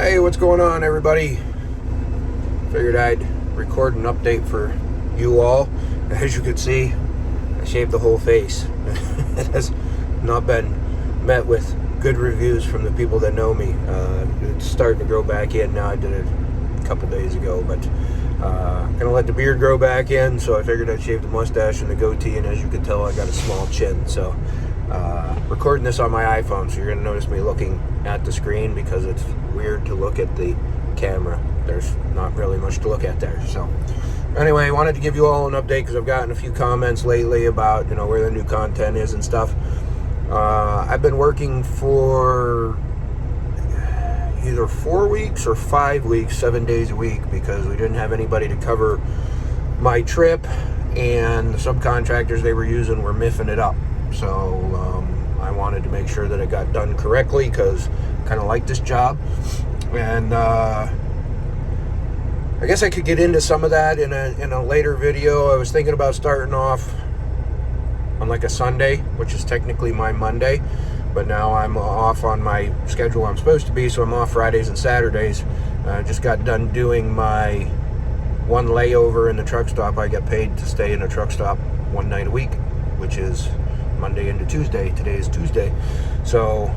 Hey, what's going on, everybody? Figured I'd record an update for you all. As you can see, I shaved the whole face. It has not been met with good reviews from the people that know me. It's starting to grow back in now. I did it a couple days ago, but gonna let the beard grow back in, so I figured I'd shave the mustache and the goatee, and as you can tell, I got a small chin. So recording this on my iPhone, so you're gonna notice me looking at the screen because it's weird to look at the camera. There's not really much to look at there. So anyway, I wanted to give you all an update because I've gotten a few comments lately about, you know, where the new content is and stuff. I've been working for either 4 weeks or 5 weeks, 7 days a week, because we didn't have anybody to cover my trip, and the subcontractors they were using were miffing it up. So I wanted to make sure that it got done correctly because I kind of like this job. And I guess I could get into some of that in a later video. I was thinking about starting off on like a Sunday, which is technically my Monday, but now I'm off on my schedule I'm supposed to be, so I'm off Fridays and Saturdays. I just got done doing my one layover in the truck stop. I get paid to stay in a truck stop one night a week, which is Monday into Tuesday. Today is Tuesday. So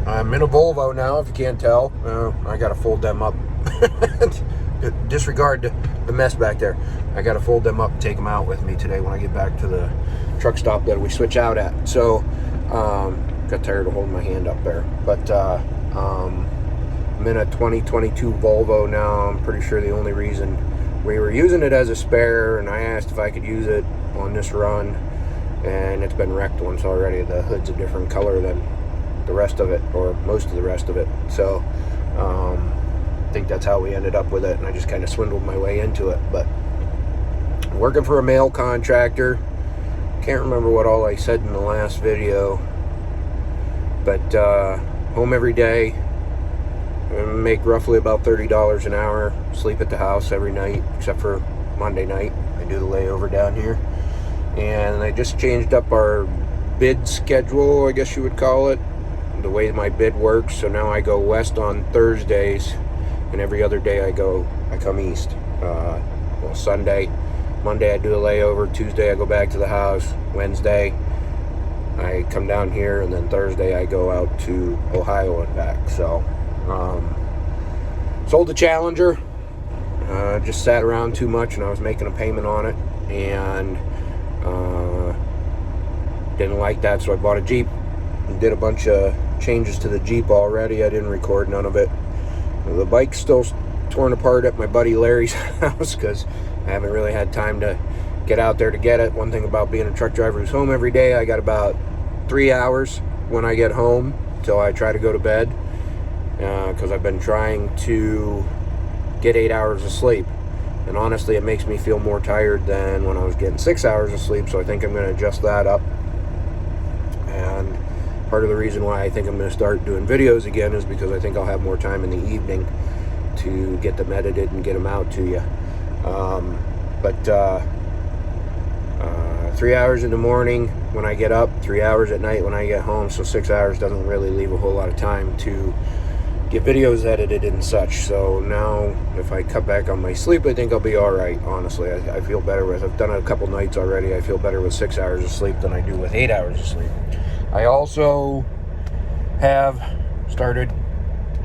I'm in a Volvo now, if you can't tell. I gotta fold them up. Disregard the mess back there. I gotta fold them up and take them out with me today when I get back to the truck stop that we switch out at. So got tired of holding my hand up there. But I'm in a 2022 Volvo now. I'm pretty sure the only reason we were using it as a spare, and I asked if I could use it on this run, and it's been wrecked once already. The hood's a different color than the rest of it, or most of the rest of it. So I think that's how we ended up with it, and I just kind of swindled my way into it. But I'm working for a mail contractor. Can't remember what all I said in the last video, but home every day. I make roughly about $30 an hour. Sleep at the house every night except for Monday night. I do the layover down here, and I just changed up our bid schedule, I guess you would call it, the way my bid works. So now I go west on Thursdays, and every other day I come east. Well, Monday I do a layover, Tuesday I go back to the house, Wednesday I come down here, and then Thursday I go out to Ohio and back. So sold the Challenger, just sat around too much, and I was making a payment on it, and didn't like that, so I bought a Jeep and did a bunch of changes to the Jeep already. I didn't record none of it. The bike's still torn apart at my buddy Larry's house because I haven't really had time to get out there to get it. One thing about being a truck driver who's home every day, I got about 3 hours when I get home till I try to go to bed, because I've been trying to get 8 hours of sleep, and honestly it makes me feel more tired than when I was getting 6 hours of sleep. So I think I'm going to adjust that up, and part of the reason why I think I'm going to start doing videos again is because I think I'll have more time in the evening to get them edited and get them out to you. But 3 hours in the morning when I get up, 3 hours at night when I get home, so 6 hours doesn't really leave a whole lot of time to get videos edited and such. So now if I cut back on my sleep, I think I'll be all right. Honestly, I feel better with, I've done it a couple nights already, I feel better with 6 hours of sleep than I do with 8 hours of sleep. I also have started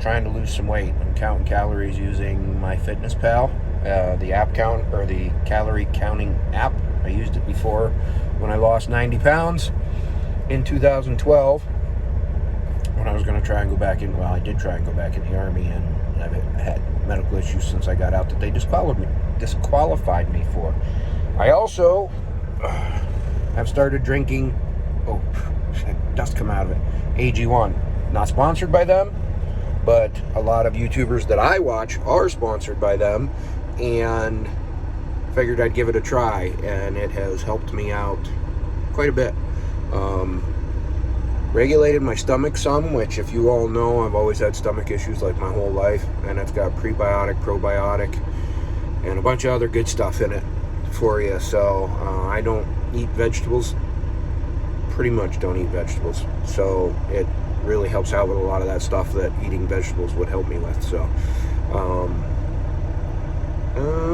trying to lose some weight. I'm counting calories using my Fitness Pal, the app count, or the calorie counting app. I used it before when I lost 90 pounds in 2012. When I was going to try and go back in, well, I did try and go back in the Army, and I've had medical issues since I got out that they disqualified me for. I also have started drinking, dust come out of it, AG1. Not sponsored by them, but a lot of YouTubers that I watch are sponsored by them, and figured I'd give it a try, and it has helped me out quite a bit. Regulated my stomach some, which, if you all know, I've always had stomach issues like my whole life, and it's got prebiotic, probiotic, and a bunch of other good stuff in it for you. So I don't eat vegetables, pretty much don't eat vegetables, so it really helps out with a lot of that stuff that eating vegetables would help me with. So,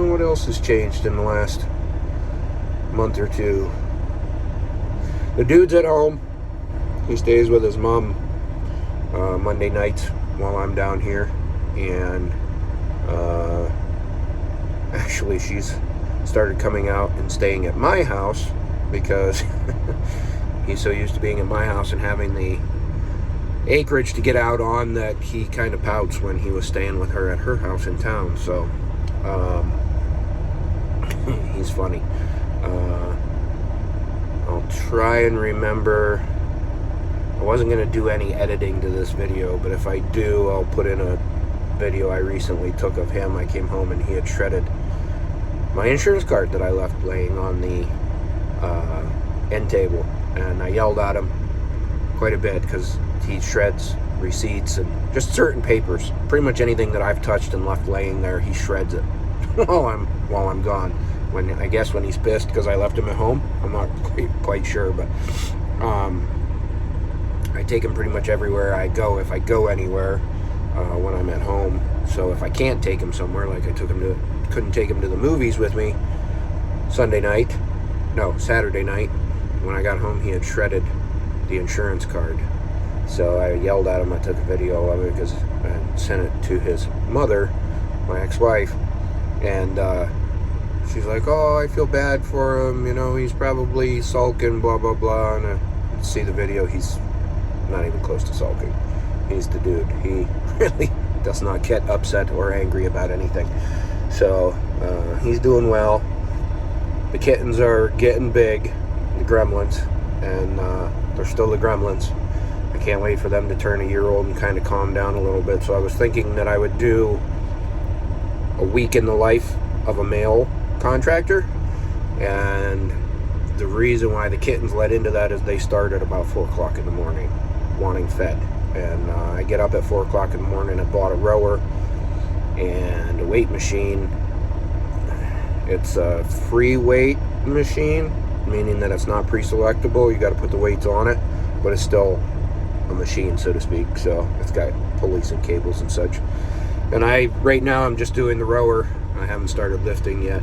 what else has changed in the last month or two? The dude's at home. He stays with his mom Monday nights while I'm down here, and actually she's started coming out and staying at my house because he's so used to being at my house and having the acreage to get out on that he kind of pouts when he was staying with her at her house in town. So he's funny. I'll try and remember. I wasn't going to do any editing to this video, but if I do, I'll put in a video I recently took of him. I came home and he had shredded my insurance card that I left laying on the end table, and I yelled at him quite a bit because he shreds receipts and just certain papers. Pretty much anything that I've touched and left laying there, he shreds it while I'm gone. I guess when he's pissed because I left him at home. I'm not quite sure, but I take him pretty much everywhere I go, if I go anywhere, when I'm at home. So if I can't take him somewhere, like I couldn't take him to the movies with me Saturday night. When I got home, he had shredded the insurance card. So I yelled at him. I took a video of it because I sent it to his mother, my ex-wife, and she's like, "Oh, I feel bad for him. You know, he's probably sulking, blah, blah, blah." And I see the video. He's not even close to sulking. He's the dude. He really does not get upset or angry about anything. So he's doing well. The kittens are getting big, the gremlins, and they're still the gremlins. I can't wait for them to turn a year old and kind of calm down a little bit. So I was thinking that I would do a week in the life of a male contractor, and the reason why the kittens led into that is they start at about 4 o'clock in the morning wanting fed, and I get up at 4 o'clock in the morning. I bought a rower and a weight machine. It's a free weight machine, meaning that it's not pre-selectable. You got to put the weights on it, but it's still a machine, so to speak. So it's got pulleys and cables and such. And right now I'm just doing the rower. I haven't started lifting yet,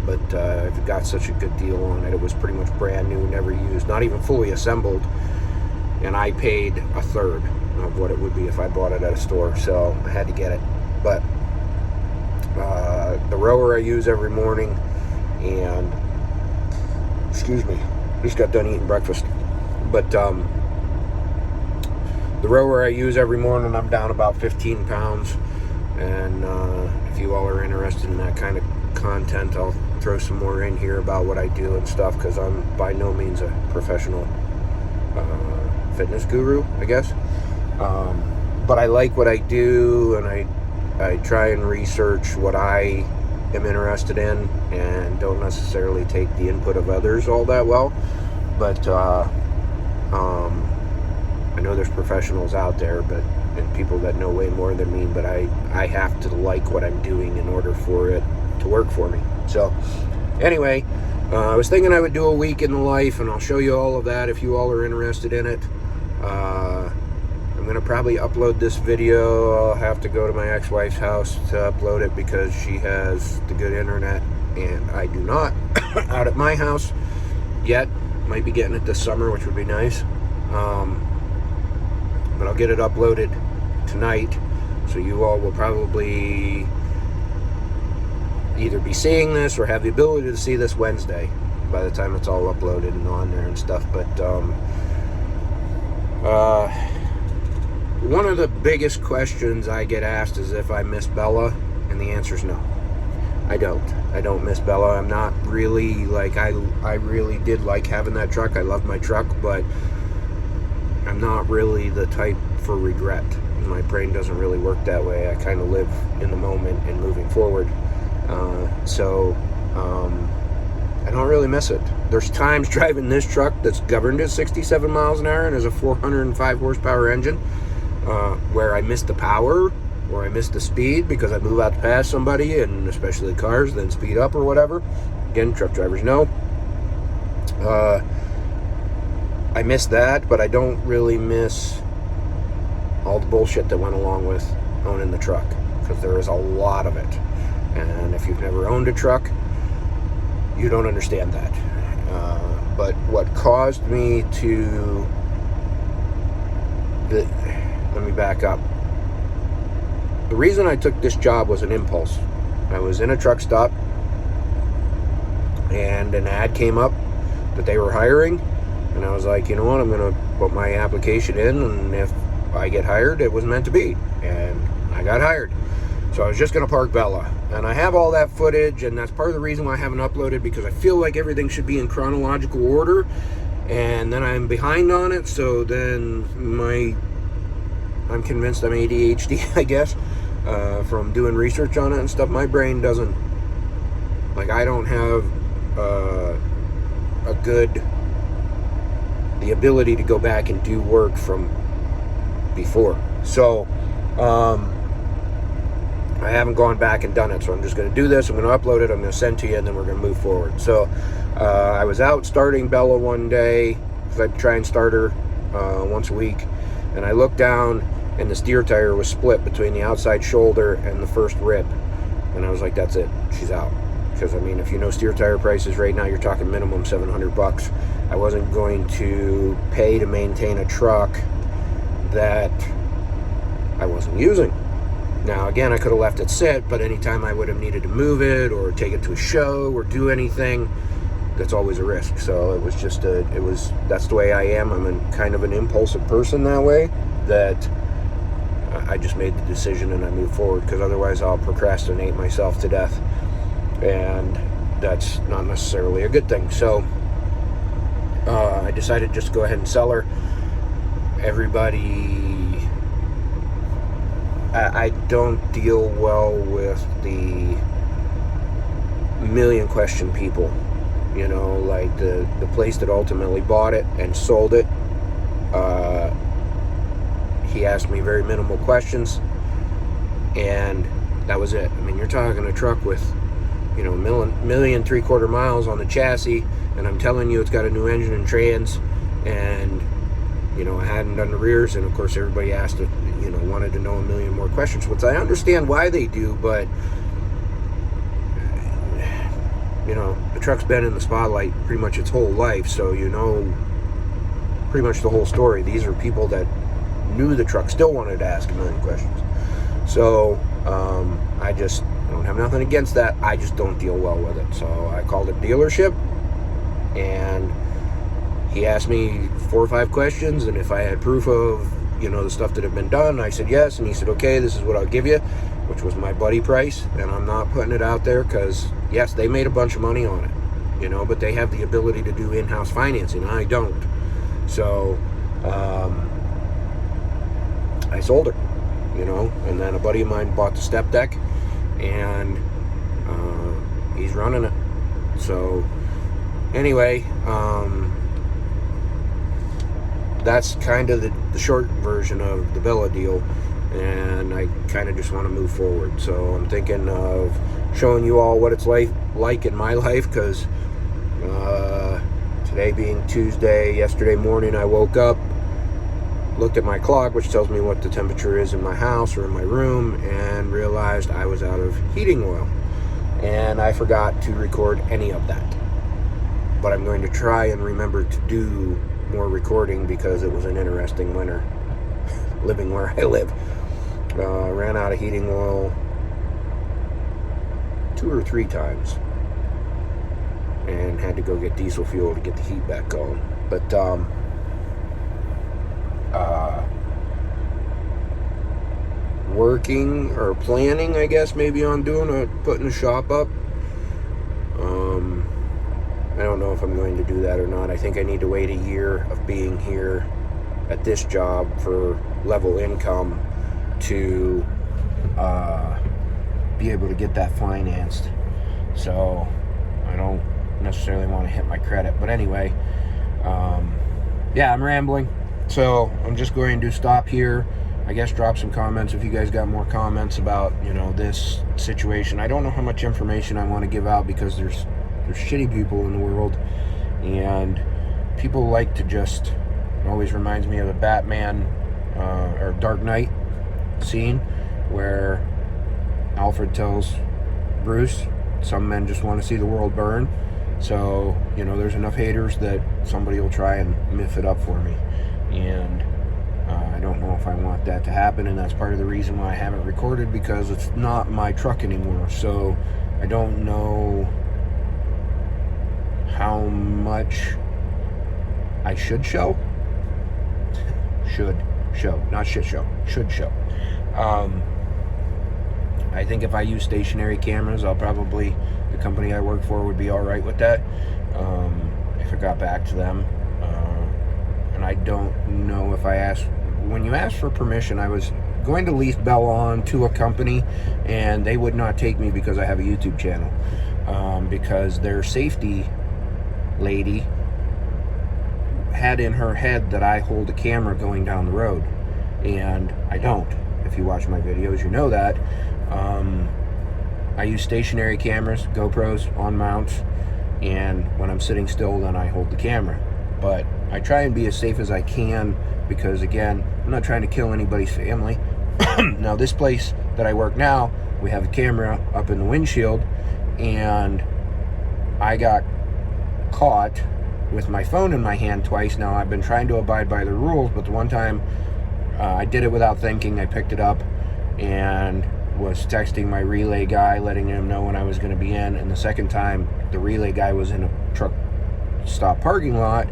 but I've got such a good deal on it. It was pretty much brand new, never used, not even fully assembled, and I paid a third of what it would be if I bought it at a store, so I had to get it. But the rower I use every morning, and excuse me, just got done eating breakfast, but the rower I use every morning, I'm down about 15 pounds, and if you all are interested in that kind of content, I'll throw some more in here about what I do and stuff, because I'm by no means a professional fitness guru, I guess, but I like what I do, and I try and research what I am interested in, and don't necessarily take the input of others all that well, but I know there's professionals out there, and people that know way more than me, but I have to like what I'm doing in order for it to work for me. So anyway, I was thinking I would do a week in the life, and I'll show you all of that if you all are interested in it. I'm going to probably upload this video. I'll have to go to my ex-wife's house to upload it because she has the good internet and I do not out at my house yet. Might be getting it this summer, which would be nice. But I'll get it uploaded tonight, so you all will probably either be seeing this or have the ability to see this Wednesday by the time it's all uploaded and on there and stuff. But one of the biggest questions I get asked is if I miss Bella, and the answer is no. I don't miss Bella. I'm not really, like, I really did like having that truck. I love my truck, but I'm not really the type for regret. My brain doesn't really work that way. I kind of live in the moment and moving forward. So I don't really miss it. There's times driving this truck that's governed at 67 miles an hour and has a 405 horsepower engine where I miss the power or I miss the speed because I move out to pass somebody, and especially cars, then speed up or whatever. Again, truck drivers know. I miss that, but I don't really miss all the bullshit that went along with owning the truck, because there is a lot of it. And if you've never owned a truck, you don't understand that. But what caused me to... let me back up. The reason I took this job was an impulse. I was in a truck stop, and an ad came up that they were hiring, and I was like, you know what, I'm going to put my application in, and if I get hired, it was meant to be, and I got hired. So I was just going to park Bella, and I have all that footage, and that's part of the reason why I haven't uploaded, because I feel like everything should be in chronological order, and then I'm behind on it. So then I'm convinced I'm ADHD, I guess, from doing research on it and stuff. My brain doesn't, like, I don't have the ability to go back and do work from before. So I haven't gone back and done it, so I'm just going to do this. I'm going to upload it, I'm going to send to you, and then we're going to move forward. So I was out starting Bella one day, because I try and start her once a week, and I looked down, and the steer tire was split between the outside shoulder and the first rib, and I was like, that's it, she's out. Because, I mean, if you know steer tire prices right now, you're talking minimum $700. I wasn't going to pay to maintain a truck that I wasn't using. Now, again, I could have left it sit, but anytime I would have needed to move it or take it to a show or do anything, that's always a risk. So it was just that's the way I am. I'm kind of an impulsive person that way, that I just made the decision and I moved forward, because otherwise I'll procrastinate myself to death, and that's not necessarily a good thing. So I decided just to go ahead and sell her. I don't deal well with the million question people, you know, like the place that ultimately bought it and sold it. He asked me very minimal questions, and that was it. I mean, you're talking a truck with, you know, million 3/4 miles on the chassis, and I'm telling you it's got a new engine and trans, and, you know, I hadn't done the rears, and of course everybody asked it, you know, wanted to know a million more questions, which I understand why they do, but, you know, the truck's been in the spotlight pretty much its whole life, so you know pretty much the whole story. These are people that knew the truck, still wanted to ask a million questions. So I don't have nothing against that. I just don't deal well with it. So I called a dealership, and he asked me 4 or 5 questions, and if I had proof of, you know, the stuff that had been done, I said yes, and he said, okay, this is what I'll give you, which was my buddy price, and I'm not putting it out there, because yes, they made a bunch of money on it, you know, but they have the ability to do in-house financing. I don't. So I sold her, you know, and then a buddy of mine bought the step deck, and he's running it. So anyway, that's kind of the short version of the Bella deal, and I kind of just want to move forward. So I'm thinking of showing you all what it's like in my life, because today being Tuesday, yesterday morning I woke up, looked at my clock, which tells me what the temperature is in my house or in my room, and realized I was out of heating oil, and I forgot to record any of that. But I'm going to try and remember to do more recording, because it was an interesting winter living where I live. Ran out of heating oil 2 or 3 times, and had to go get diesel fuel to get the heat back going. But working or planning, I guess, maybe on putting a shop up. I don't know if I'm going to do that or not. I think I need to wait a year of being here at this job for level income to be able to get that financed. So I don't necessarily want to hit my credit. But anyway, yeah, I'm rambling. So I'm just going to stop here. I guess drop some comments if you guys got more comments about, you know, this situation. I don't know how much information I want to give out, because there's shitty people in the world, and people like to just, it always reminds me of the Batman or Dark Knight scene where Alfred tells Bruce, some men just want to see the world burn. So, you know, there's enough haters that somebody will try and miff it up for me. And I don't know if I want that to happen, and that's part of the reason why I haven't recorded, because it's not my truck anymore. So I don't know how much I should show. Should show, not shit show. Should show. I think if I use stationary cameras, the company I work for would be all right with that, if it got back to them. And I don't know if when you ask for permission, I was going to lease Bell on to a company, and they would not take me because I have a YouTube channel, because their safety lady had in her head that I hold a camera going down the road, and I don't. If you watch my videos, you know that. I use stationary cameras, GoPros, on mounts, and when I'm sitting still, then I hold the camera. But I try and be as safe as I can, because again, I'm not trying to kill anybody's family. Now, this place that I work now, we have a camera up in the windshield, and I got caught with my phone in my hand twice. Now, I've been trying to abide by the rules, but the one time I did it without thinking. I picked it up and was texting my relay guy, letting him know when I was going to be in. And the second time, the relay guy was in a truck stop parking lot,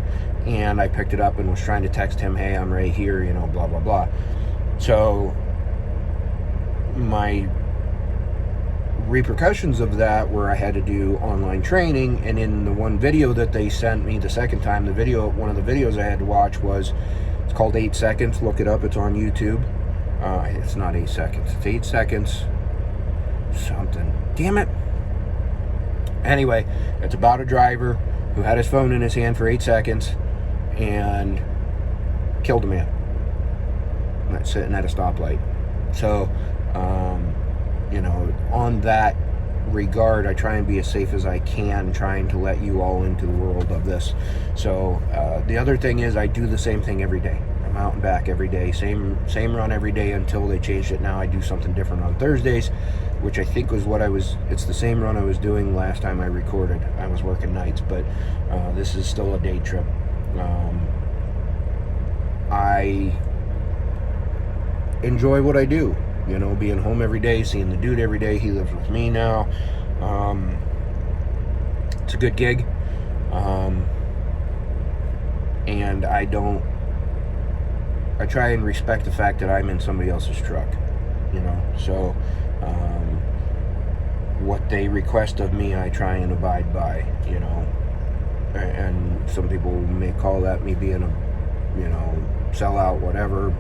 and I picked it up and was trying to text him, hey, I'm right here, you know, blah, blah, blah. So my repercussions of that were I had to do online training, and in the one video that they sent me the second time, one of the videos I had to watch it's called 8 Seconds. Look it up, it's on YouTube. It's not 8 seconds, it's 8 seconds something, damn it. Anyway, it's about a driver who had his phone in his hand for 8 seconds and killed a man that's sitting at a stoplight. So you know, on that regard, I try and be as safe as I can, trying to let you all into the world of this. So the other thing is, I do the same thing every day. I'm out and back every day, same run every day until they changed it. Now I do something different on Thursdays, which I think was it's the same run I was doing last time I recorded. I was working nights, but this is still a day trip. I enjoy what I do. You know, being home every day, seeing the dude every day. He lives with me now. It's a good gig. And I try and respect the fact that I'm in somebody else's truck, you know. So what they request of me, I try and abide by, you know. And some people may call that me being a, you know, sellout, whatever.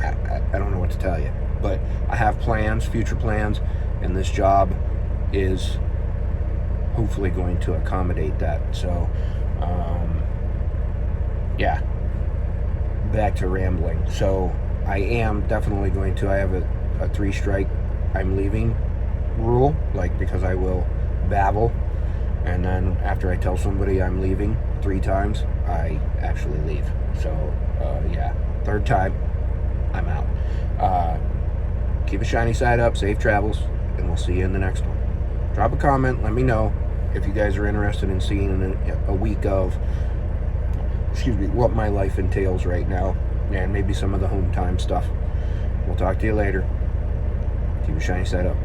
I don't know what to tell you. But I have plans, future plans, and this job is hopefully going to accommodate that. So, yeah, back to rambling. So I am definitely going to, I have a 3-strike I'm leaving rule, like, because I will babble, and then after I tell somebody I'm leaving 3 times, I actually leave. So, yeah, 3rd time, I'm out. Keep a shiny side up, safe travels, and we'll see you in the next one. Drop a comment, let me know if you guys are interested in seeing a week of, what my life entails right now, and maybe some of the home time stuff. We'll talk to you later. Keep a shiny side up.